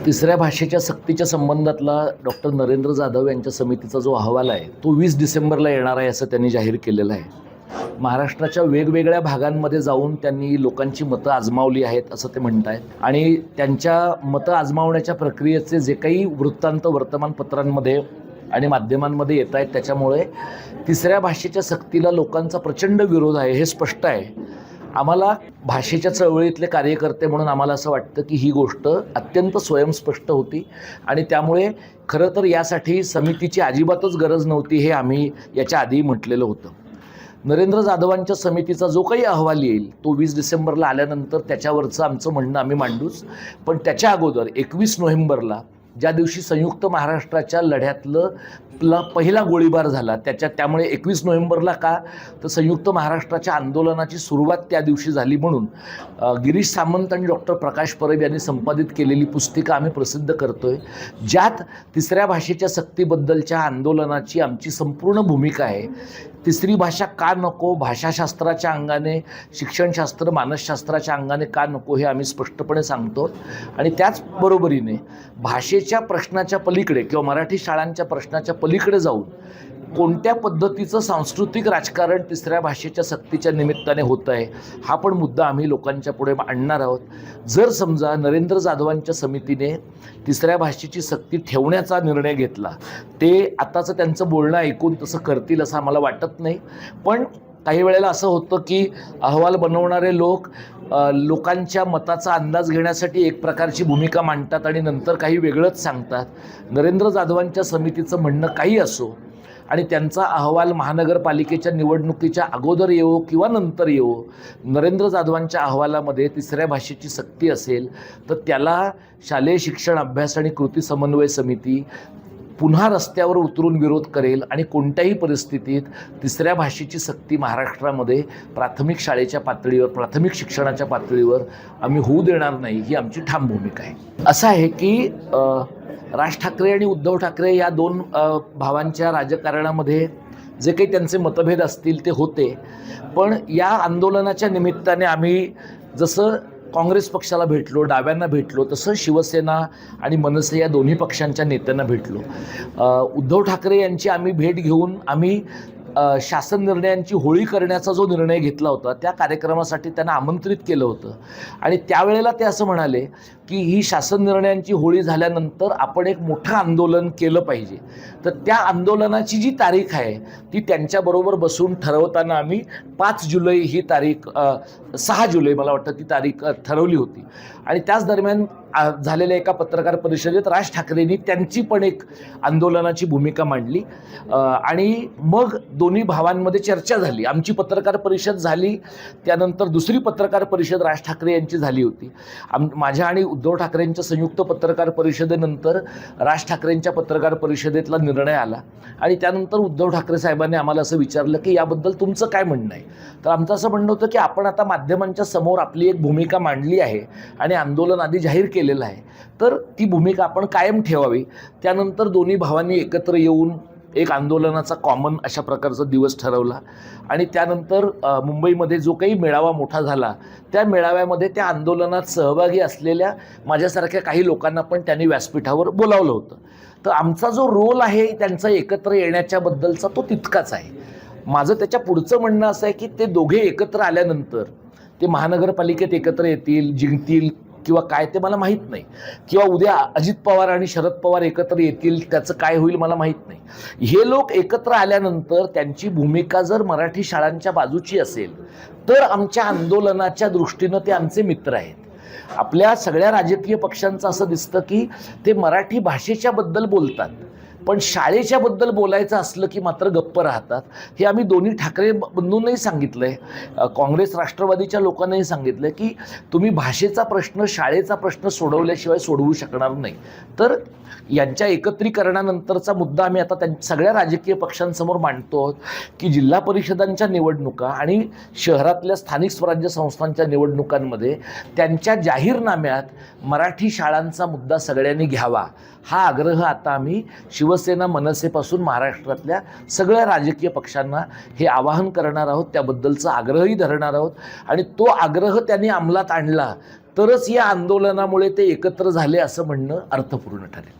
तिसऱ्या भाषेच्या सक्तीच्या संबंधातला डॉक्टर नरेंद्र जाधव यांच्या समितीचा जो अहवाल आहे तो 20 डिसेंबरला येणार आहे असं त्यांनी जाहीर केलेलं आहे. महाराष्ट्राच्या वेगवेगळ्या भागांमध्ये जाऊन त्यांनी लोकांची मतं आजमावली आहेत असं ते म्हणत आहेत आणि त्यांच्या मतं आजमावण्याच्या प्रक्रियेचे जे काही वृत्तांत वर्तमानपत्रांमध्ये आणि माध्यमांमध्ये येत आहेत त्याच्यामुळे तिसऱ्या भाषेच्या सक्तीला लोकांचा प्रचंड विरोध आहे हे स्पष्ट आहे. आम्हाला भाषेच्या चळवळीतले कार्यकर्ते म्हणून आम्हाला असं वाटतं की ही गोष्ट अत्यंत स्वयंस्पष्ट होती आणि त्यामुळे खरं तर यासाठी समितीची अजिबातच गरज नव्हती हे आम्ही याच्या आधी म्हटलेलं होतं. नरेंद्र जाधवांच्या समितीचा जो काही अहवाल येईल तो 20 डिसेंबरला आल्यानंतर त्याच्यावरचं आमचं म्हणणं आम्ही मांडूच. पण त्याच्या अगोदर 21 नोव्हेंबरला ज्या दिवशी संयुक्त महाराष्ट्राच्या लढ्यातला पहिला गोळीबार झाला त्यामुळे 21 नोव्हेंबरला का तर संयुक्त महाराष्ट्राच्या आंदोलनाची सुरुवात त्या दिवशी झाली म्हणून गिरीश सामंत आणि डॉक्टर प्रकाश परब यांनी संपादित केलेली पुस्तिका आम्ही प्रसिद्ध करतोय, ज्यात तिसऱ्या भाषेच्या सक्तीबद्दलच्या आंदोलनाची आमची संपूर्ण भूमिका आहे. तिसरी भाषा का नको, भाषाशास्त्राच्या अंगाने, शिक्षणशास्त्र, मानसशास्त्राच्या अंगाने का नको हे आम्ही स्पष्टपणे सांगतो. आणि त्याचबरोबरीने भाषेच्या प्रश्नाच्या पलीकडे किंवा मराठी शाळांच्या प्रश्नाच्या पलीकडे जाऊन कोणत्या पद्धतीचं सांस्कृतिक राजकारण तिसऱ्या भाषेच्या सक्तीच्या निमित्ताने होतं आहे हा पण मुद्दा आम्ही लोकांच्या पुढे मांडणार आहोत. जर समजा नरेंद्र जाधवांच्या समितीने तिसऱ्या भाषेची सक्ती ठेवण्याचा निर्णय घेतला, ते आताचं त्यांचं बोलणं ऐकून तसं करतील असं आम्हाला वाटत नाही. पण काही वेळेला असं होतं की अहवाल बनवणारे लोक लोकांच्या मताचा अंदाज घेण्यासाठी एक प्रकारची भूमिका मांडतात आणि नंतर काही वेगळंच सांगतात. नरेंद्र जाधवांच्या समितीचं म्हणणं काही असो आणि त्यांचा अहवाल महानगरपालिकेच्या निवडणुकीच्या अगोदर येवो किंवा नंतर येवो, नरेंद्र जाधवांच्या अहवालामध्ये तिसऱ्या भाषेची सक्ती असेल तर त्याला शालेय शिक्षण अभ्यास आणि कृती समन्वय समिती पुन्हा रस्त्यावर उतरून विरोध करेल आणि कोणत्याही परिस्थितीत तिसऱ्या भाषेची सक्ती महाराष्ट्रामध्ये प्राथमिक शाळेच्या पातळीवर, प्राथमिक शिक्षणाच्या पातळीवर आम्ही होऊ देणार नाही ही आमची ठाम भूमिका आहे. असं आहे की राज ठाकरे आणि उद्धव ठाकरे या दोन भावांच्या राजकारणामध्ये जे काही त्यांचे मतभेद असतील ते होते, पण या आंदोलनाच्या निमित्ताने आम्ही जसं काँग्रेस पक्षाला भेटलो, डाव्यांना भेटलो, तसं शिवसेना आणि मनसे या दोन्ही पक्षांच्या नेत्यांना भेटलो. उद्धव ठाकरे यांची आम्ही भेट घेऊन आम्ही शासन निर्णयांची होळी करण्याचा जो निर्णय घेतला होता त्या कार्यक्रमासाठी त्यांना आमंत्रित केलं होतं आणि त्यावेळेला ते असं म्हणाले की ही शासन निर्णयांची होळी झाल्यानंतर आपण एक मोठं आंदोलन केलं पाहिजे. तर त्या आंदोलनाची जी तारीख आहे ती त्यांच्याबरोबर बसून ठरवताना आम्ही 5 जुलै ही तारीख 6 जुलै मला वाटतं ती तारीख ठरवली होती. आणि त्याच दरम्यान झालेल्या एका पत्रकार परिषदेत राज ठाकरेंनी त्यांची पण एक आंदोलनाची भूमिका मांडली आणि मग दोन्ही भावांमध्ये चर्चा झाली. आमची पत्रकार परिषद झाली, त्यानंतर दुसरी पत्रकार परिषद राज ठाकरे यांची झाली होती. माझ्या आणि उद्धव ठाकरेंच्या संयुक्त पत्रकार परिषदेनंतर राज ठाकरेंच्या पत्रकार परिषदेतला निर्णय आला आणि त्यानंतर उद्धव ठाकरे साहेबांनी आम्हाला असं विचारलं की याबद्दल तुमचं काय म्हणणं आहे. तर आमचं असं म्हणणं होतं की आपण आता माध्यमांच्या समोर आपली एक भूमिका मांडली आहे आणि आंदोलन आधी जाहीर केलेलं आहे, तर ती भूमिका आपण कायम ठेवावी. त्यानंतर दोन्ही भावांनी एकत्र येऊन एक आंदोलनाचा कॉमन अशा प्रकारचा दिवस ठरवला आणि त्यानंतर मुंबईमध्ये जो काही मेळावा मोठा झाला त्या मेळाव्यामध्ये त्या आंदोलनात सहभागी असलेल्या माझ्यासारख्या काही लोकांना पण त्यांनी व्यासपीठावर बोलावलं होतं. तर आमचा जो रोल आहे त्यांचा एकत्र येण्याच्याबद्दलचा तो तितकाच आहे. माझं त्याच्या पुढचं म्हणणं असं आहे की ते दोघे एकत्र आल्यानंतर ते महानगरपालिकेत एकत्र येतील, जिंकतील किंवा काय ते मला माहीत नाही, किंवा उद्या अजित पवार आणि शरद पवार एकत्र येतील त्याचं काय होईल मला माहीत नाही. हे लोक एकत्र आल्यानंतर त्यांची भूमिका जर मराठी शाळांच्या बाजूची असेल तर आमच्या आंदोलनाच्या दृष्टीनं ते आमचे मित्र आहेत. आपल्या सगळ्या राजकीय पक्षांचं असं दिसतं की ते मराठी भाषेच्या बद्दल बोलतात पण शाळेच्या बद्दल बोलायचं असलं की मात्र गप्प राहतात. हे आम्ही दोन्ही ठाकरे बंधूंनाही सांगितलं आहे, काँग्रेस राष्ट्रवादीच्या लोकांनाही सांगितलं की तुम्ही भाषेचा प्रश्न, शाळेचा प्रश्न सोडवल्याशिवाय सोडवू शकणार नाही. तर यांच्या एकत्रीकरणानंतरचा मुद्दा आम्ही आता सगळ्या राजकीय पक्षांसमोर मांडतो की जिल्हा परिषदांच्या निवडणुका आणि शहरातल्या स्थानिक स्वराज्य संस्थांच्या निवडणुकांमध्ये त्यांच्या जाहीरनाम्यात मराठी शाळांचा मुद्दा सगळ्यांनी घ्यावा हा आग्रह आता आम्ही शिवसेना मनसेपासून महाराष्ट्रातल्या सगळ्या राजकीय पक्षांना हे आवाहन करणार आहोत, त्याबद्दलचा आग्रहही धरणार आहोत आणि तो आग्रह त्यांनी अंमलात आणला तरच या आंदोलनामुळे ते एकत्र झाले असं म्हणणं अर्थपूर्ण ठरेल.